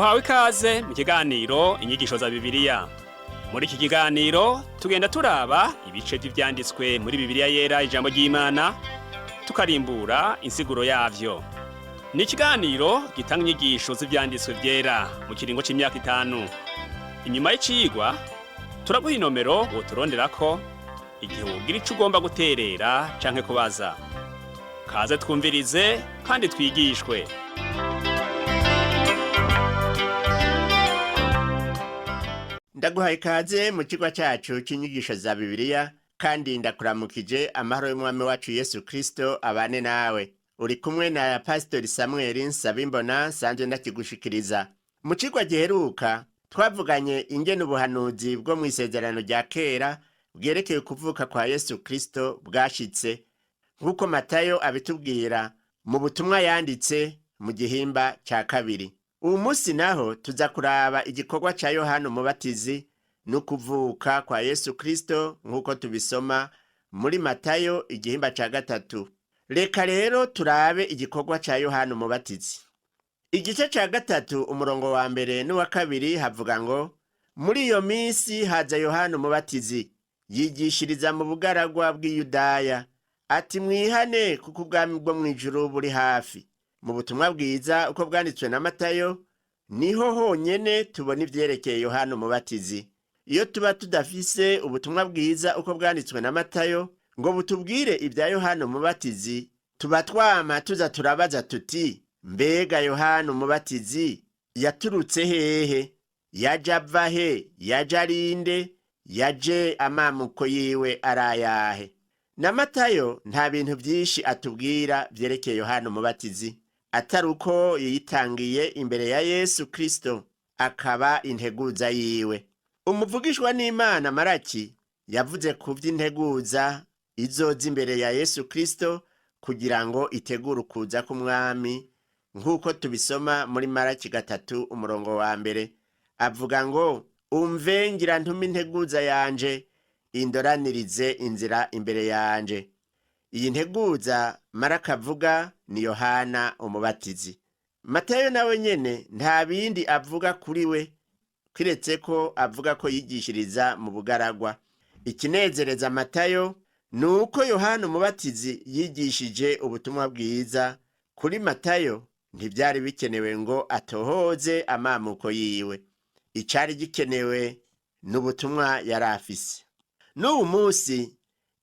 Muhawe ikaze mu kiganiro inyigisho za Bibiliya. Muri iki kiganiro tugenda turaba ibice by'ivyanditswe muri Bibiliya yera ijambo ry'Imana, tukarimbura insiguro yavyo. Ni ikiganiro gitanga inyigisho z'ivyanditswe vyera mu kiringo c'imyaka 5. Inyuma y'icigwa turaguha inomero woturonderako igihe wogira ico ugomba guterera canke kubaza. Kaze twumvirize kandi twigishwe. Ndaguhaye ikaze mu kigo cyacu cy'inyigisho za Bibiliya kandi ndakuramukije amahoro y'umwami wacu Yesu Kristo abane nawe. Uri kumwe na Pastor Samuel Nsabimbona sanzwe ndakigushikiriza. Mu kigo giheruka twavuganye ingene ubuhanuzi bwo mu isezerano rya kera bwerekeye kuvuka kwa Yesu Kristo bwashitse, nk'uko Matayo abitubwira mu butumwa yanditse mu gihimba cya 2. Uyu munsi naho tuza kuraba igikorwa ca Yohana Umubatizi no kuvuka kwa Yesu Kristo nk'uko tubisoma muri Matayo igihimba ca 3. Reka rero turabe igikorwa ca Yohana Umubatizi. Igice ca 3 umurongo wa mbere n'uwa 2 havuga ngo, muri iyo minsi haza Yohana Umubatizi yigishiriza mu bugaragwa bw'Iyudaya, ati mwihane kuko ubwami bwo mw'ijuru buri hafi. Mu butumwa bwiza uko bwanditswe na Matayo niho honyene tubona ivyerekeye Yohana Umubatizi. Iyo tuba tudafise ubutumwa bwiza uko bwanditswe na Matayo ngo butubwire ibya Yohana Umubatizi, tuba twama tuza turabaza tuti, mbega Yohana Umubatizi yaturutse hehe? Yaje ava he? Yaje arinde? Yaje amamuko yiwe arayahe? Na Matayo nta bintu vyinshi atubwira vyerekeye Yohana Umubatizi, atari uko yitangiye imbere ya Yesu Kristo akaba integuza yiwe. Umuvugishwa n'Imana Maraki yavuze ku vy'integuza izoza imbere ya Yesu Kristo kugira ngo itegure ukuza k'umwami, nk'uko tubisoma muri Maraki 3 umurongo wa mbere. Avuga ngo, umve ngira ntuma integuza yanje indoranirize inzira imbere yanje. Iyi nteguza Maraki avuga ni Yohana Umubatizi. Matayo nawe nyene nta bindi avuga kuri we kiretse ko avuga ko yigishiriza mu bugaragwa. Ikinezereza Matayo nuko Yohana Umubatizi yigishije ubutumwa bwiza. Kuri Matayo ntivyari bikenewe ngo atohoze amamuko yiwe. Icari gikenewe n'ubutumwa yari afise. N'ubu munsi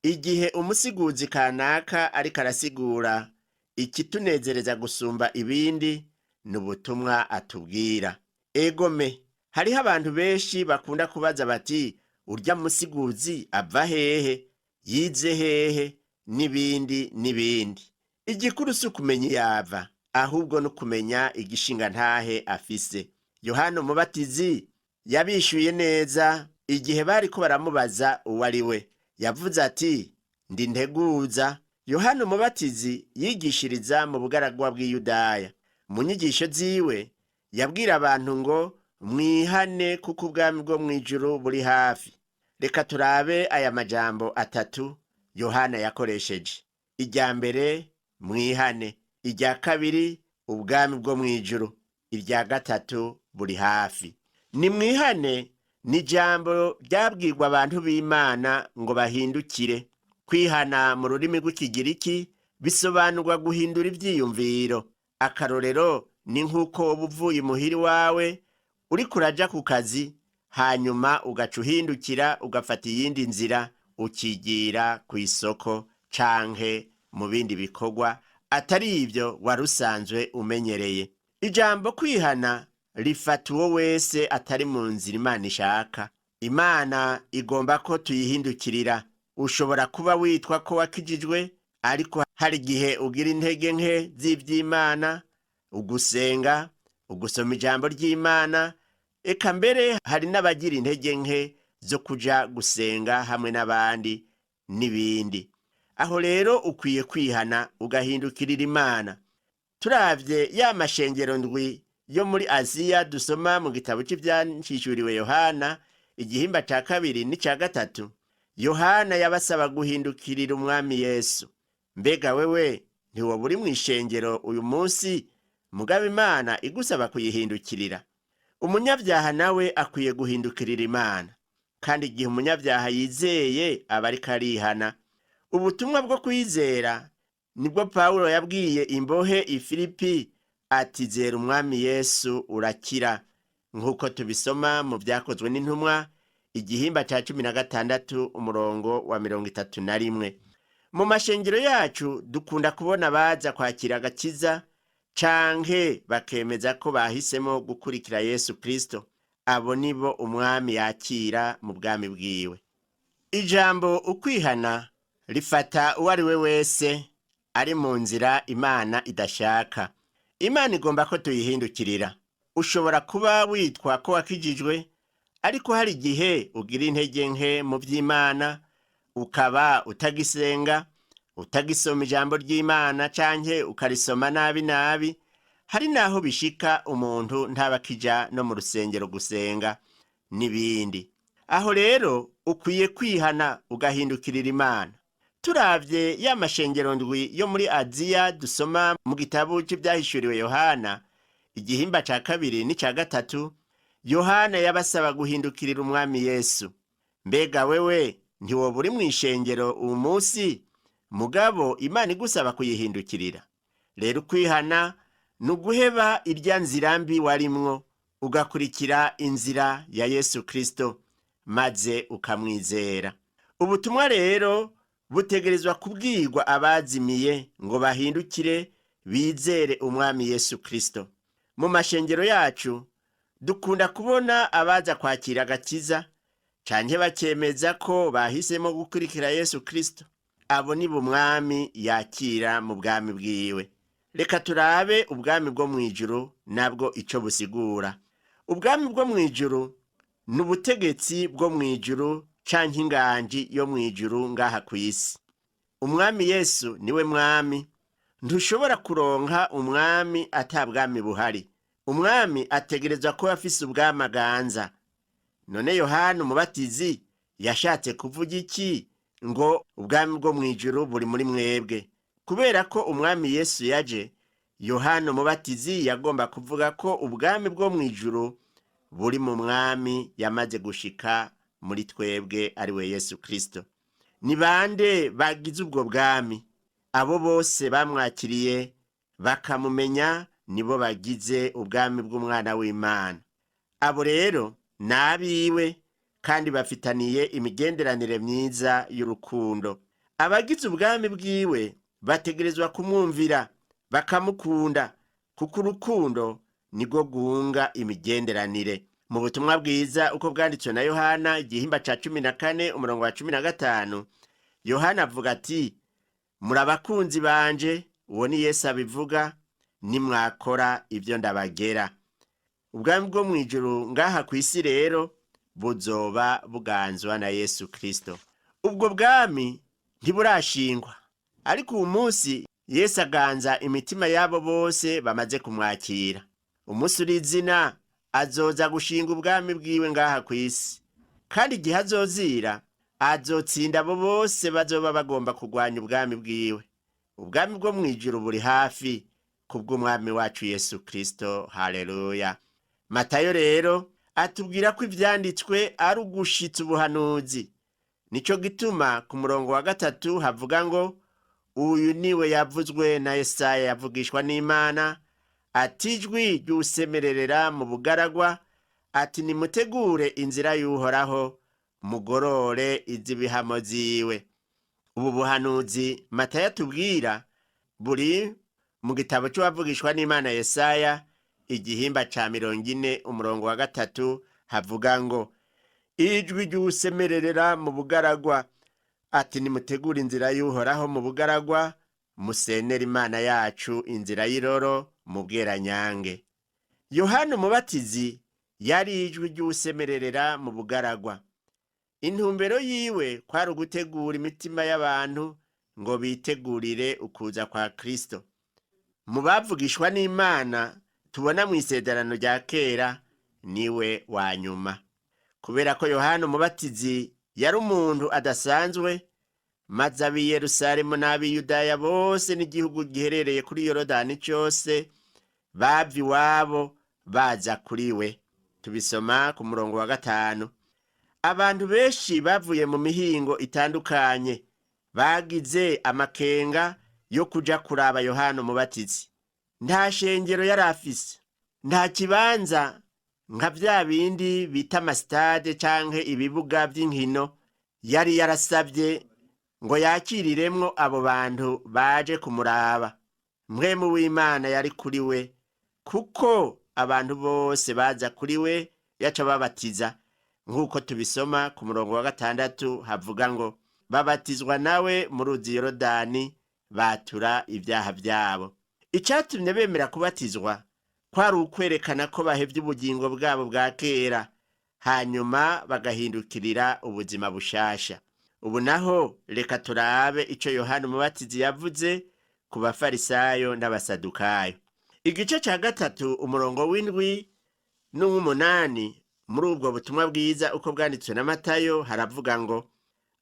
igihe umusiguzi kanaka ariko arasigura, ikitunezereza gusumba ibindi n'ubutumwa atubwira. Egome, hariho abantu benshi bakunda kubaza bati, urya musiguzi ava hehe? Yize hehe? N'ibindi n'ibindi. Igikuru si ukumenya yava, ahubwo no kumenya igishinga ntahe afise. Yohana Umubatizi yabishuye neza igihe bariko baramubaza uwo ari we. Yavuze ati, ndi nteguza. Yohana Umubatizi yigishiriza mu bugaragwa bw'Iyudaya. Mu nyigisho ziwe yabwira abantu ngo mwihane kuko ubwami bwo mw'ijuru buri hafi. Reka turabe aya majambo 3 Yohana yakoresheje. Irya mbere, mwihane. Irya kabiri, ubwami bwo mw'ijuru. Irya gatatu, buri hafi. Ni mwihane ni jambo ryabwirwa abantu b'Imana ngo bahindukire. Kwihana mu rurimi rw'Ikigiriki bisobanurwa guhindura ivyiyumviro. Akarorero ni nk'uko uvuye muhiri wawe uri kuraja ku kazi, hanyuma ugaca uhindukira ugafata iyindi nzira ukigira ku isoko canke mu bindi bikorwa atari ivyo wari usanzwe umenyereye. Ijambo kwihana rifata uwo wese atari mu nzira Imana ishaka. Imana igomba ko tuyihindukirira. Ushobora kuba witwa ko wakijijwe, ariko hari igihe ugira intege nke z'ivy'Imana, ugusenga, ugusoma ijambo ry'Imana. Eka mbere hari n'abagira intege nke zo kuja gusenga hamwe n'abandi n'ibindi. Aho rero ukwiye kwihana ugahindukirira Imana. Turavye ya mashengero ndwi yo muri Aziya dusoma mu gitabo cy'ivyanditswe Yohana igihimba ca 2 n'ica 3, Yohana yabasaba guhindukirira umwami Yesu. Mbega wewe ntiwoba uri mw'ishengero uyu munsi, mugabo Imana igusaba kuyihindukirira? umunyabyaha nawe akwiye guhindukirira Imana, kandi igihe umunyabyaha yizeye aba ariko arihana. Ubutumwa bwo kwizera nibwo Pawulo yabwiye imbohe i Filipi ati zera umwami Yesu urakira, nk'uko tubisoma mu Vyakozwe n'Intumwa igihimba ca 16 umurongo wa 31. Mu mashengero yacu dukunda kubona baza kwakira agakiza canke bakemeza ko bahisemo gukurikira Yesu Kristo. Abo nibo umwami yakira mu bwami bwiwe. Ijambo ukwihana rifata uwo ari we wese ari mu nzira Imana idashaka. Imana igomba ko tuyihindukirira. Ushobora kuba witwa ko wakijijwe, ariko hari igihe ugira intege nke mu by'Imana, ukaba utagisenga, utagisoma ijambo ry'Imana canke ukarisoma nabi. Hari naho bishika umuntu ntabakija no mu rusengero gusenga n'ibindi. Aho rero ukwiye kwihana ugahindukirira Imana. Turavye ya mashengero ndwi yo muri Aziya dusoma mu gitabo cy'ivyahishuriwe Yohana igihimba ca 2 n'ica 3, Yohana yabasaba guhindukirira umwami Yesu. Mbega wewe ntiwoba uri mw'ishengero uyu munsi, mugabo Imana igusaba kuyihindukirira? Rero kwihana ni uguheba irya nzira mbi warimwo, ugakurikira inzira ya Yesu Kristo, maze ukamwizera. Ubutumwa rero butegerezwa kubwirwa abazimiye ngo bahindukire bizere umwami Yesu Kristo. Mu mashengero yacu dukunda kubona abaza kwakira agakiza canke bakemeza ko bahisemo gukurikira Yesu Kristo. Abo ni umwami yakira mu bwami bwiwe. Reka turabe ubwami bwo mwijuru nabwo ico busigura. Ubwami bwo mwijuru ni ubutegetsi bwo mwijuru canke inganji yo mwijuru ngaha kw'isi. Umwami Yesu niwe mwami. Ntushobora kuronka umwami atabwami buhari. Umwami ategerezwa kuba afise ubwami aganza. None Yohana umubatizi yashatse kuvuga iki ngo ubwami bwo mwijuru buri muri mwebwe? Kubera ko umwami Yesu yaje, Yohana umubatizi yagomba kuvuga ko ubwami bwo mwijuru buri mu mwami yamaze gushika muri twebwe, ari we Yesu Kristo. Ni bande bagize ubwo bwami? Abo bose bamwakiriye bakamumenya nibo bagize ubwami bw'umwana w'Imana. Abo rero nabiwe kandi bafitaniye imigenderanire myiza y'urukundo. Abagize ubwami bwiwe bategerezwa kumwumvira bakamukunda, kuko urukundo nirwo guhunga imigenderanire. Mu butumwa bwiza uko bwanditswe na Yohana igihimba ca 14 umurongo wa 15, Yohana avuga ati, muri abakunzi banje, uwo ni Yesu abivuga, nimwakora ibyo ndabagera. Ubwami bwo mwijuru ngaha kw'isi rero buzoba buganzwa na Yesu Kristo. Ubwo bwami ntiburashingwa, ariko uyu munsi Yesu aganza imitima yabo bose bamaze kumwakira. Umunsi urizina azoza gushinga ubwami bwiwe ngaha kw'isi, kandi igihe azozira azotsinda abo bose bazoba bagomba kurwanya ubwami bwiwe. Ubwami bwo mwijuru buri hafi kubw'umwami wacu Yesu Kristo. Haleluya. Matayo rero atubwira ko ivyanditswe ari ugushitsa ubuhanuzi. Nico gituma ku murongo wa 3 havuga ngo, uyu niwe yavuzwe na Yesaya yavugishwa n'Imana, ati ijwi ry'usemererera mu bugaragwa, ati nimutegure inzira y'Uhoraho, mugorore iz'ibihamo ziwe. Ubu buhanuzi Matayo atubwira buri mu gitabo c'uwavugishwa n'Imana Yesaya igihimba ca 40 umurongo wa 3 havuga ngo, ijwi ry'usemererera mu bugaragwa, ati nimutegure inzira y'Uhoraho mu bugaragwa, musenera Imana yacu inzira y'iroro mu bweranyange. Yohana umubatizi yari ijwi ry'usemererera mu bugaragwa. Intumbero yiwe kwari ugutegura imitima y'abantu ngo bitegurire ukuza kwa Kristo. Mu bavugishwa n'Imana tubona mu isezerano rya kera niwe wa nyuma. Kubera ko Yohana umubatizi yari umuntu adasanzwe, maze ab'i Yerusalemu n'ab'i Yudaya bose n'igihugu giherereye kuri Yorodani cyose bava iwabo baza kuri we. tubisoma ku murongo wa 5. Abantu benshi bavuye mu mihingo itandukanye bagize amakenga yo kuja kuraba Yohana Umubatizi. Nta shengero yari afise, nta kibanza nka vya bindi bita amasitade canke ibibuga vy'inkino yari yarasavye ngo yakiriremwo abo bantu baje kumuraba. Mpwemu w'Imana yari kuri we, kuko abantu bose baza kuri we yaca babatiza, nk'uko tubisoma ku murongo wa 6 havuga ngo babatizwa nawe mu ruzi Yorodani batura ibyaha byabo. Icatumye bemera kubatizwa kwari ukwerekana ko bahevye ubugingo bwabo bwa kera, hanyuma bagahindukirira ubuzima bushasha. Ubu naho reka turabe ico Yohana Umubatizi yavuze ku bafarisayo n'abasadukayo. Igice ca 3 umurongo w'7 n'uw'8 muri ubwo butumwa bwiza uko bwanditswe na Matayo haravuga ngo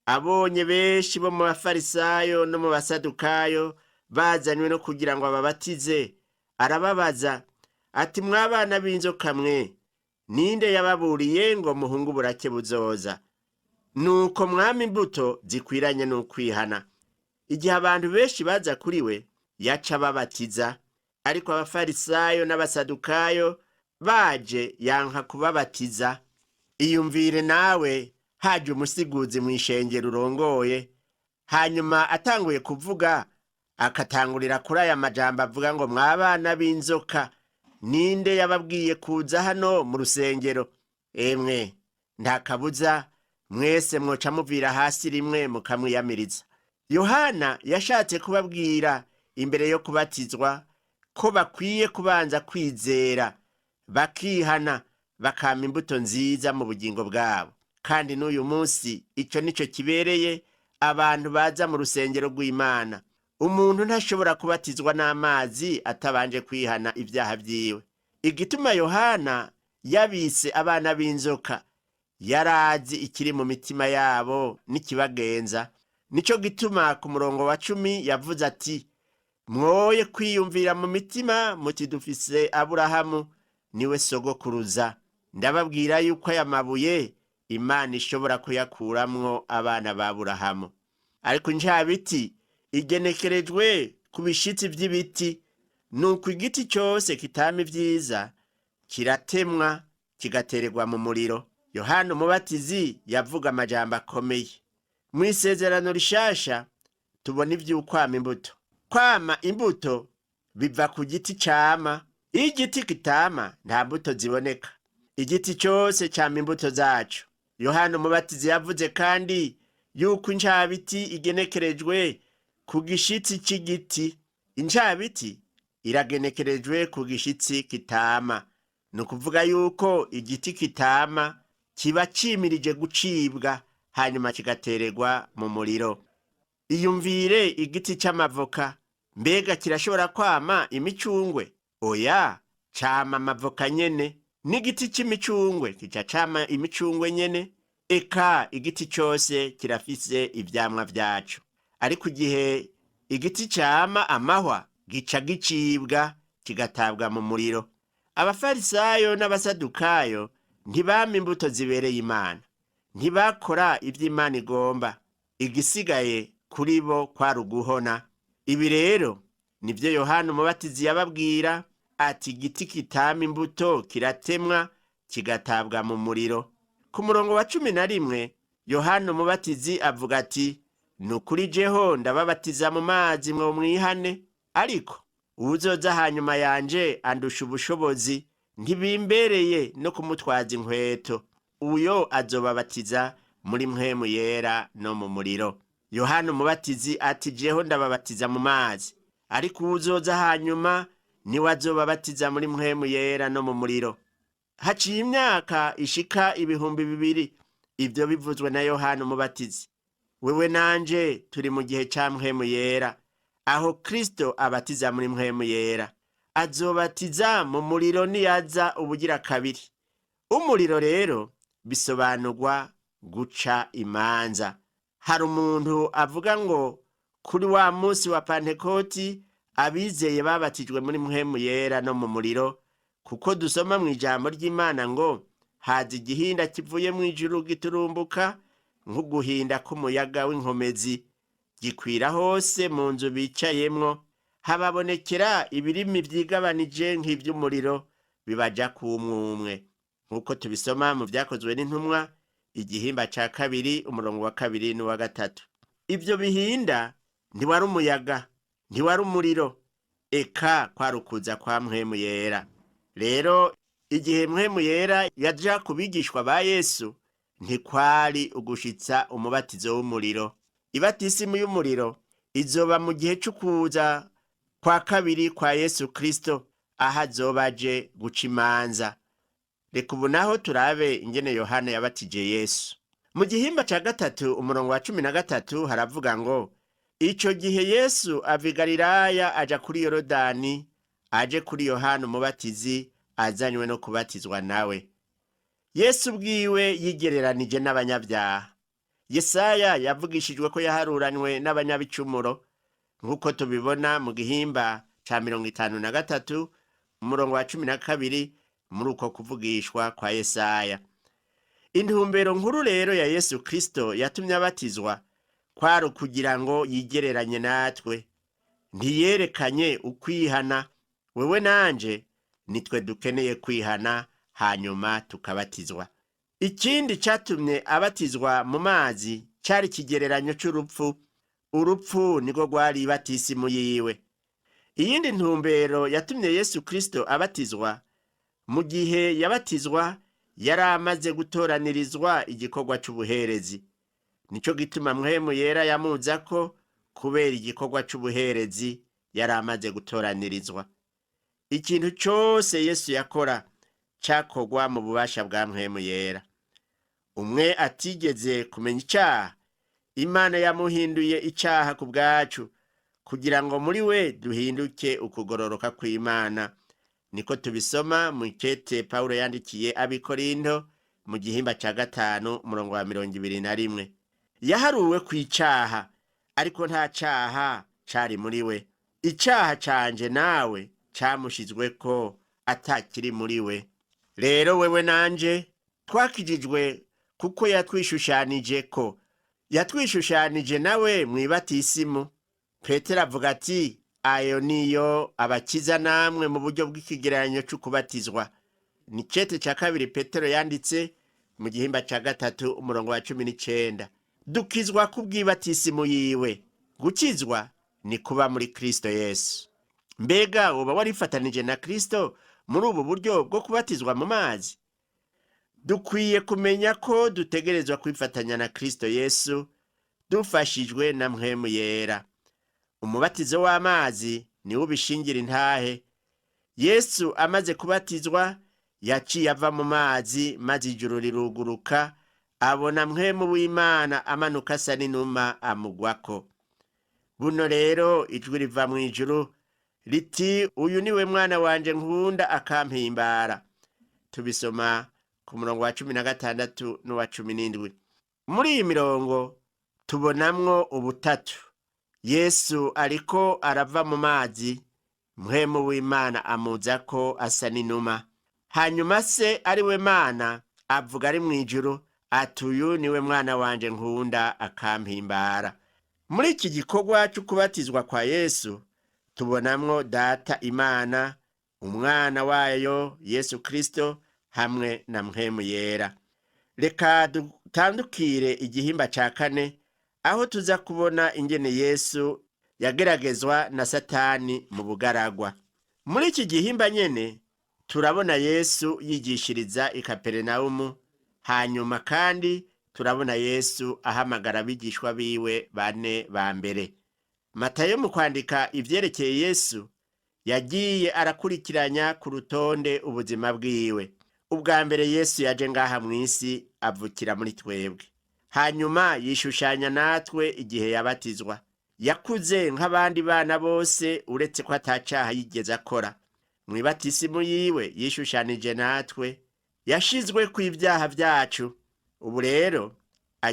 abonye benshi bo mu bafarisayo no mu basadukayo bazanywe no kugira ngo ababatize, arababaza ati mwabana b'inzoka mwe, ninde yababuriye ngo muhungu burake buzoza? Nuko mwama imbuto zikwiranye n'ukwihana. Igihe abantu benshi baza kuri we yaca babatiza, ariko abafarisayo n'abasadukayo baje yanka kubabatiza. Iyumvire nawe haje umusiguzi mu ishengero urongoye, hanyuma atanguye kuvuga akatangurira kuri aya majambo avuga ngo mwabana b'inzoka, ninde yababwiye kuza hano mu rusengero? Emwe nta kabuza mwese mwoca muvira hasi rimwe mukamwiyamiriza. Yohana yashatse kubabwira imbere yo kubatizwa ko bakwiye kubanza kwizera, bakihana, bakama imbuto nziza mu bugingo bwabo. Kandi n'uyu munsi ico nico kibereye abantu baza mu rusengero rw'Imana. Umuntu ntashobora kubatizwa n'amazi atabanje kwihana ibyaha vyiwe. Igituma Yohana yabise abana b'inzoka, yarazi ikiri mu mitima yabo n'ikibagenza. Nico gituma ku murongo wa 10 yavuze ati mwoye kwiyumvira mu mitima muti dufise Aburahamu niwe sogokuruza. Ndababwira yuko aya mabuye Imana ishobora kuyakuramwo abana ba Aburahamu. Ariko incabiti igenekerejwe ku bishitsi vy'ibiti, nuko igiti cyose kitama ivyiza kiratemwa kigatererwa mu muriro. Yohana Umubatizi yavuga amajambo akomeye. Mw'isezerano rishasha tubona ivy'ukwama imbuto. Kwama imbuto biva ku giti cama. Iyo igiti kitama nta mbuto ziboneka. Igiti cyose cama imbuto zaco. Yohana Umubatizi yavuze kandi yuko incabiti igenekerejwe ku gishitsi c'igiti. Incabiti iragenekerejwe ku gishitsi kitama. Nukuvuga yuko igiti kitama kiba cimirije gucibwa hanyuma kigatererwa mu muriro. Iyumvire igiti c'amavoka, mbega kirashobora kwama imicungwe? Oya, cama amavoka nyene. N'igiti c'imicungwe kica cama imicungwe nyene. Eka igiti cyose kirafise ivyamwa vyaco. Ariko igihe igiti cama amahwa gica gicibwa kigatabwa mu muriro. Abafarisayo n'abasadukayo ntibama imbuto zibereye Imana, ntibakora ivy'Imana igomba. Igisigaye kuri bo kwari uguhona. Ibi rero nivyo Yohana Umubatizi yababwira ati igiti kitama imbuto kiratemwa kigatabwa mu muriro. Ku murongo wa 11 Yohana Umubatizi avuga ati nukuri jeho ndababatiza mu mazi mwo mwihane, ariko uwuzoza hanyuma yanje andusha ubushobozi, ntibimbereye no kumutwaza inkweto. Uyo azobabatiza muri mpwemu yera no mu muriro. Yohana Umubatizi ati jeho ndababatiza mu mazi, ariko uwuzoza hanyuma niwe azobabatiza muri mpwemu yera no mu muriro. Haciye imyaka ishika 2000 ivyo bivuzwe na Yohana Umubatizi. Wewe nanje turi mu gihe ca mpwemu yera, aho Kristo abatiza muri mpwemu yera. Azobatiza mu muriro niyaza ubugira kabiri. Umuriro rero bisobanurwa guca imanza. Hari umuntu avuga ngo kuri wa munsi wa Pantekoti abizeye babatijwe muri mpwemu yera no mu muriro, kuko dusoma mu ijambo ry'Imana ngo haza igihinda kivuye mu ijuru giturumbuka nk'uguhinda k'umuyaga w'inkomezi, gikwira hose mu nzu bicayemwo, hababonekera ibirimi vyigabanije nk'ivy'umuriro bibaja kumwumwe, nk'uko tubisoma mu vyakozwe n'intumwa igihimba ca kabiri umurongo wa kabiri n'uwa gatatu. Ivyo bihinda ntiwari umuyaga, ntiwari umuriro, eka kwari ukuza kwa mpwemu yera. Rero igihe mpwemu yera yaja ku bigishwa ba Yesu, ntikwari ugushitsa umubatizo w'umuriro. Ibatisimu y'umuriro izoba mu gihe c'ukuza kwa kabiri kwa Yesu Kristo, aho azoba aje guca imanza. Reka ubu naho turabe ingene Yohana yabatije Yesu. Mu gihimba ca gatatu umurongo wa 13 haravuga ngo, ico gihe Yesu ava i Galilaya aja kuri Yorodani, aje kuri Yohana umubatizi azanywe no kubatizwa nawe. Yesu ubwiwe yigereranije n'abanyabyaha. Yesaya yavugishijwe ko yaharuranywe n'abanyabicumuro, nk'uko tubibona mu gihimba ca 53 umurongo wa 12 muri uko kuvugishwa kwa Yesaya. Intumbero nkuru rero ya Yesu Kristo yatumye abatizwa kwari kugira ngo yigereranye natwe. Ntiyerekanye ukwihana. Wewe nanje nitwe dukeneye kwihana hanyuma tukabatizwa. Ikindi catumye abatizwa mu mazi cari kigereranyo c'urupfu. Urupfu niko rwari ibatisimu yiwe. Iyindi ntumbero yatumye Yesu Kristo abatizwa, mu gihe yabatizwa yari amaze gutoranirizwa igikorwa c'ubuherezi. Nico gituma mpwemu yera yamuzako, kubera igikorwa c'ubuherezi yari amaze gutoranirizwa. Ikintu cose Yesu yakora cakogwa mu bubasha bwa mpwemu yera. Umwe atigeze kumenya icaha, Imana yamuhinduye icaha ku bwacu, kugira ngo muri we duhinduke ukugororoka kw'Imana. Niko tubisoma mu ikete Paulo yandikiye abikorinto mu gihimba ca 5 umurongo wa 21. Yaharuwe kw'icaha, ariko nta caha cari muri we. Icaha canje nawe camushizweko atakiri muri we. Rero wewe nanje twakijijwe kuko yatwishushanijeko. Yatwishushanije nawe mwibatisimu. Petero avuga ati, ayo niyo abakiza namwe mu buryo bw'ikigereranyo c'ukubatizwa. Ni cete ca kabiri Petero yanditse mu gihimba ca 3 umurongo wa 19. Dukizwa kubw'ibatisimu yiwe. Gukizwa ni kuba muri Kristo Yesu. Mbega uba warifatanije na Kristo muri ubu buryo bwo kubatizwa mu mazi? Dukwiye kumenya ko dutegerezwa kwifatanya na Kristo Yesu dufashijwe na mpwemu yera. Umubatizo w'amazi ni ubishingira intahe. Yesu amaze kubatizwa yaciye ava mu mazi, maze ijuru riruguruka, abona mpwemu w'Imana amanuka asa n'inuma amugwako. Buno rero ijwi riva mu ijuru riti, uyu niwe mwana wanje nkunda akampimbara. Tubisoma ku murongo wa 16 n'uwa 17. Muri iyi mirongo tubonamwo ubutatu. Yesu ariko arava mu mazi, mpwemu w'Imana amuzako asa n'inuma. Hanyuma se ari we Mana avuga ari mu ijuru ati, uyu niwe mwana wanje nkunda akampimbara. Muri iki gikorwa cyo kubatizwa kwa Yesu tubonamwo Data Imana, umwana wayo Yesu Kristo hamwe na mpwemu yera. Reka dutandukire igihimba ca 4, aho tuza kubona ingene Yesu yageragezwa na Satani mu bugaragwa. Muri iki gihimba nyene turabona Yesu yigishiriza i Kaperinaumu, hanyuma kandi turabona Yesu ahamagara abigishwa biwe 4 ba mbere. Matayo mu kwandika ivyerekeye Yesu yagiye arakurikiranya ku rutonde ubuzima bwiwe. Ubwa mbere Yesu yaje ngaha mw'isi avukira muri twebwe. Hanyuma yishushanya natwe igihe yabatizwa. Yakuze nk'abandi bana bose uretse ko atacaha yigeze akora. Mwibatisimu yiwe yishushanije natwe, yashizwe ku ivyaha vyacu. Ubu rero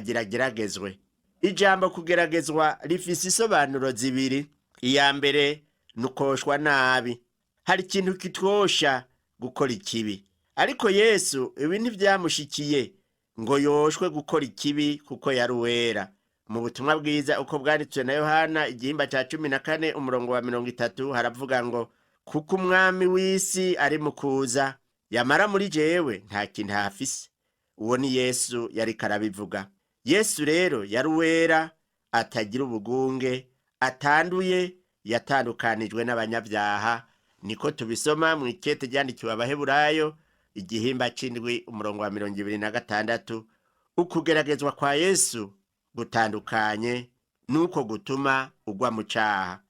agerageragezwe. Ijambo kugeragezwa rifise isobanuro zibiri. Iya mbere nukoshwa nabi. Hari ikintu kitwosha gukora ikibi. ariko Yesu ibi ntivyamushikiye ngo yoshwe gukora ikibi kuko yari uwera. Mu butumwa bwiza uko bwanditswe na Yohana igihimba ca 14 umurongo wa 30 haravuga ngo kuko umwami w'isi ari mu kuza, yamara muri jewe nta kintu hafise. Uwo ni Yesu yariko arabivuga. Yesu rero yari uwera, atagira ubugunge, atanduye, yatandukanijwe n'abanyabyaha. Niko tubisoma mu ikete ryandikiwe Abaheburayo igihimba c'indwi umurongo wa 26. Ukugeragezwa kwa Yesu gutandukanye nuko gutuma ugwa mu caha.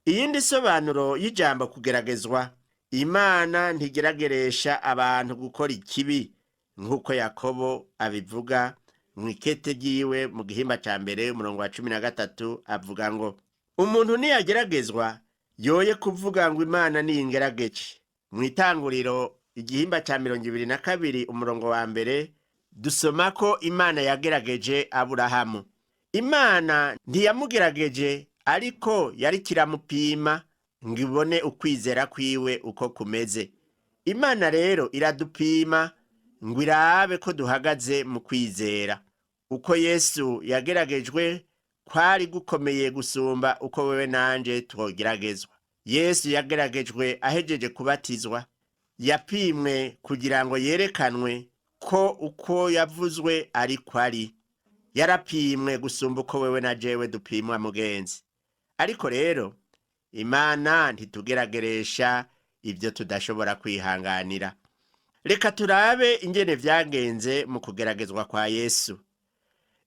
Iyindi sobanuro y'ijambo kugeragezwa, Imana ntigerageresha abantu gukora ikibi nk'uko Yakobo abivuga mu ikete ryiwe mu gihimba ca mbere umurongo wa 13 avuga ngo umuntu niyageragezwa yoye kuvuga ngo Imana niyingerageje. Mu Itanguriro igihimba ca 22 umurongo wa mbere dusoma ko Imana yagerageje Aburahamu. Imana ntiyamugerageje ariko yari kiramupima ngo ibone ukwizera kwiwe uko kumeze. Imana rero iradupima ngo irabe ko duhagaze mu kwizera. Uko Yesu yageragejwe kwari gukomeye gusumba uko wewe nanje twogeragezwa. Yesu yageragejwe ahejeje kubatizwa, yapimwe kugira ngo yerekanwe ko uko yavuzwe ariko ari. Yarapimwe gusumba uko wewe na jewe dupimwa mugenzi. Ariko rero Imana ntitugerageresha ibyo tudashobora kwihanganira. Reka turabe ingene vyagenze mu kugeragezwa kwa Yesu.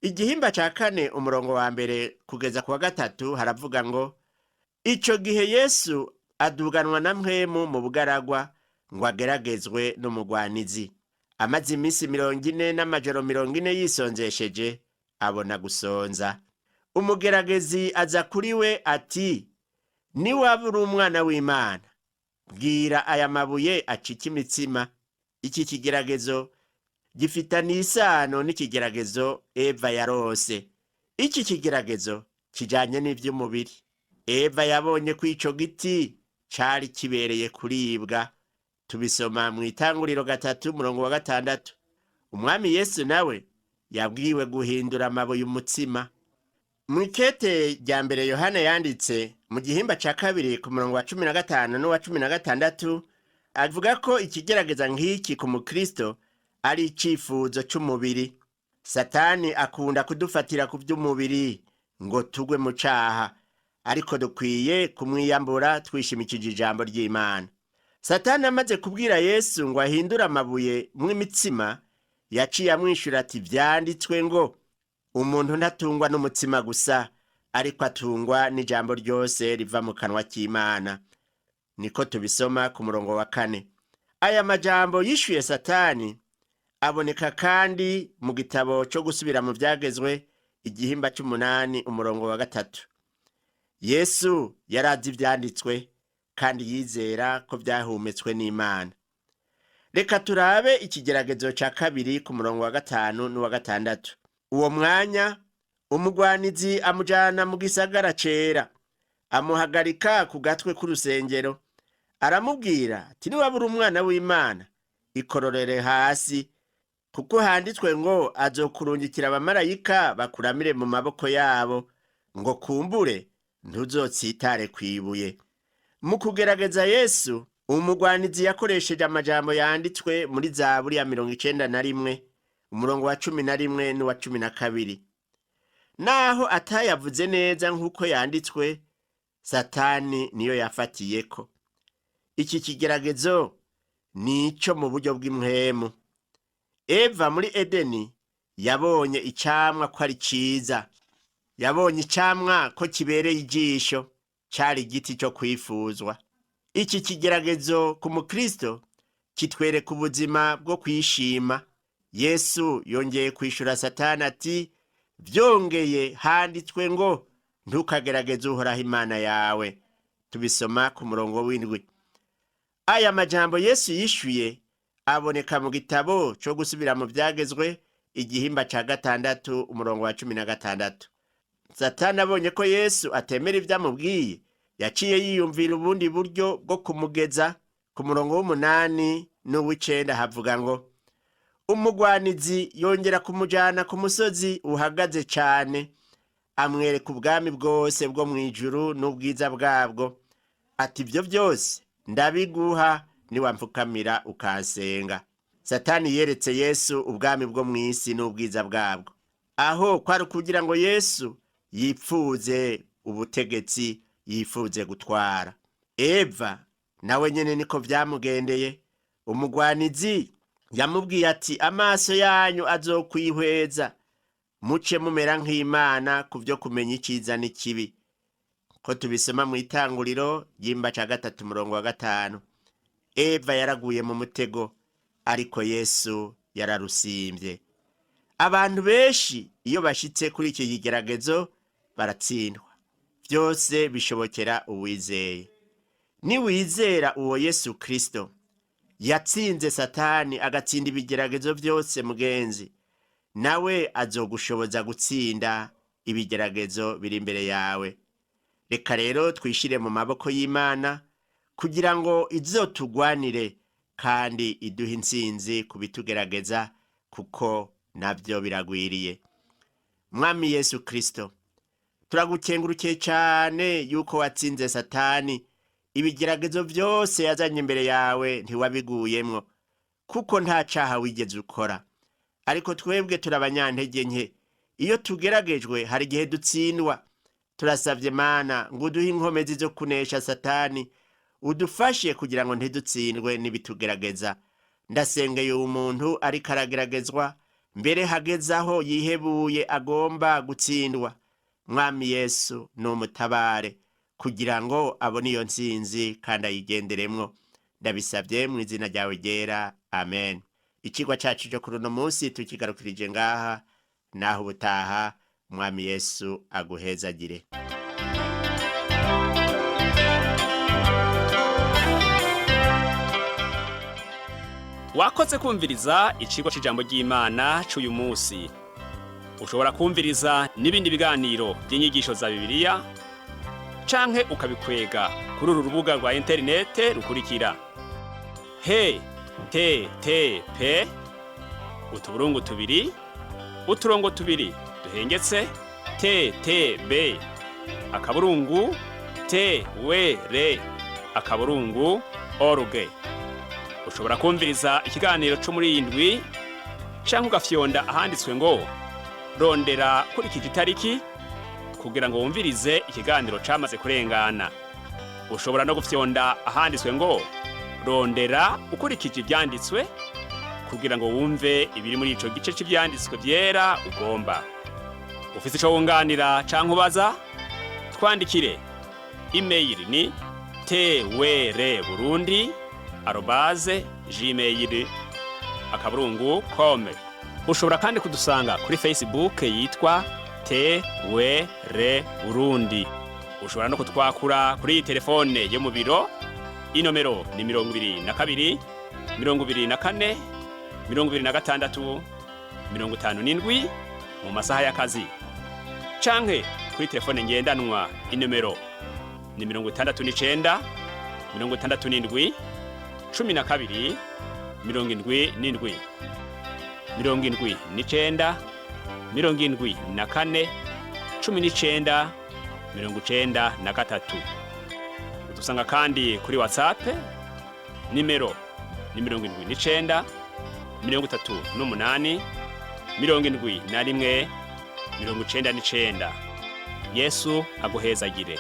Igihimba ca 4 umurongo wa mbere kugeza ku wa 3 haravuga ngo ico gihe Yesu aduganwa na mpwemu mu bugaragwa ngo ageragezwe n'umugwanizi. Amaze iminsi 40 n'amajoro 40 yisonzesheje, abona gusonza. Umugeragezi aza kuri we ati, ni waba uri umwana w'Imana, bwira aya mabuye acike imitsima. Iki kigeragezo gifitanye isano n'ikigeragezo Eva yarose. Iki kigeragezo kijanye n'ivy'umubiri. Eva yabonye ko ico giti cari kibereye kuribwa. Tubisoma mu Itanguriro 3 umurongo wa 6. Umwami Yesu nawe yabwiwe guhindura amabuye umutsima. Mu ikete rya mbere Yohana yanditse mu gihimba ca 2 ku murongo wa 15 n'uwa 16 avuga ko ikigerageza nk'iki ku mukristo ari icifuzo c'umubiri. Satani akunda kudufatira ku vy'umubiri ngo tugwe mu caha, ariko dukwiye kumwiyambura twishimikije ijambo ry'Imana. Satani amaze kubwira Yesu ngo ahindura amabuye mw'imitsima, yaciye amwishura ati vyanditswe ngo umuntu ntatungwa n'umutsima gusa, ariko atungwa n'ijambo ryose riva mu kanwa k'Imana. Niko tubisoma ku murongo wa 4. Aya majambo yishuye Satani aboneka kandi mu gitabo cyo gusubira mu vyagezwe igihimba c'8 umurongo wa 3. Yesu yarazi ivyanditswe kandi yizera ko vyahumetswe n'Imana. Reka turabe ikigeragezo ca 2 ku murongo wa 5 n'uwa 6. Uwo mwanya umugwanizi amujana mu gisagara cera, amuhagarika ku gatwe k'urusengero, aramubwira ati ni waba uri umwana w'Imana, ikororere hasi, kuko handitswe ngo azokurungikira abamarayika bakuramire mu maboko yabo, ngo kumbure ntuzotsitare kwibuye. Mu kugerageza Yesu, umugwanizi yakoresheje amajambo yanditswe muri Zaburi ya 91 umurongo wa 11 n'uwa 12. Naho atayavuze neza nk'uko yanditswe, Satani niyo yafatiyeko. Iki kigeragezo nico mu buryo bw'impwemu. Eva muri Edeni yabonye icamwa ko ari ciza. Yabonye icamwa ko kibereye ijisho, cari igiti cyo kwifuzwa. Iki kigeragezo ku mukristo kitwereka ubuzima bwo kwishima. Yesu yongeye kwishura Satani ati, vyongeye handitswe ngo ntukagerageze Uhoraho Imana yawe. Tubisoma ku murongo w'7. Aya majambo Yesu yishuye aboneka mu gitabo cyo gusubira mu vyagezwe igihimba ca 6 umurongo wa 16. Satani abonye ko Yesu atemera ivyamubwiye, yaciye yiyumvira ubundi buryo bwo kumugeza. Ku murongo w'8 n'uw'icenda havuga ngo umugwanizi yongera kumujana ku musozi uhagaze cane, amwereka ubwami bwose bwo mw'ijuru n'ubwiza bwabwo, ati ivyo byose ndabiguha niwamfukamira ukansenga. Satani yeretse Yesu ubwami bwo mw'isi n'ubwiza bwabwo, aho kwari kugira ngo Yesu yipfuze ubutegetsi, yifuze gutwara. Eva nawe nyene niko vyamugendeye. Umugwanizi yamubwiye ati amaso yanyu azokwihweza, muce mumera nk'Imana ku vyo kumenya iciza n'ikibi, ko tubisoma mu Itanguriro ryimba ca 3:5. Eva yaraguye mu mutego, ariko Yesu yararusimvye. Abantu benshi iyo bashitse kuri iki kigeragezo baratsindwa. Vyose bishobokera uwizeye. Ni wizera uwo Yesu Kristo yatsinze Satani agatsinda ibigeragezo vyose mugenzi, nawe azogushoboza gutsinda ibigeragezo biri imbere yawe. Reka rero twishire mu maboko y'Imana kugira ngo izotugwanire kandi iduhe intsinzi kubitugerageza, kuko navyo biragwiriye. Mwami Yesu Kristo, turagukengurukiye cane yuko watsinze Satani. Ibigeragezo vyose yazanye imbere yawe ntiwabiguyemwo, kuko nta caha wigeze ukora. Ariko twebwe turabanyantege nke, iyo tugeragejwe hari igihe dutsindwa. Turasavye Mana ngo uduhe inkomezi zo kunesha Satani, udufashe kugira ngo ntidutsindwe n'ibitugerageza. Ndasengeye umuntu ariko arageragezwa, mbere hageze aho yihebuye agomba gutsindwa. Mwami Yesu numutabare kugira ngo abone iyo ntsinzi kandi ayigenderemwo. Ndabisabye mu izina ryawe ryera, amen. Ikigwa cacu cyo kuri uno munsi tukigarukirije ngaha, naho ubutaha. Mwami Yesu aguhezagire. Wakoze kumviriza icigwa c'ijambo ry'Imana c'uyu munsi. Ushobora kumviriza n'ibindi biganiro by'inyigisho za Bibiliya, canke ukabikwega kuri uru rubuga rwa interinete rukurikira: http utuburungu tubiri uturongo tubiri duhengetse ttb akaburungu twr@org. Ushobora kumviriza ikiganiro cyo muri indwi, canke ugafyonda ahanditswe ngo rondera kurikije itariki kugira ngo wumvirize ikiganiro camaze kurengana. Ushobora no gufyonda ahanditswe ngo rondera ukurikije ivyanditswe kugira ngo wumve ibiri muri ico gice c'ivyanditswe vyera ugomba. Ufise ico wunganira canke ubaza, twandikire. Email ni twr@gmail.com. Ushobora kandi kudusanga kuri Facebook yitwa Burundi. Ushobora no kutwakura kuri iyi telefone yo mu biro. Inomero ni 22 24 26 57 mu masaha y'akazi. Canke kuri telefone ngendanwa, inomero ni 69 67 12 77 79 74 19 93. Udusanga kandi kuri Whatsapp, nimero ni 79 38 71 99. Yesu aguhezagire.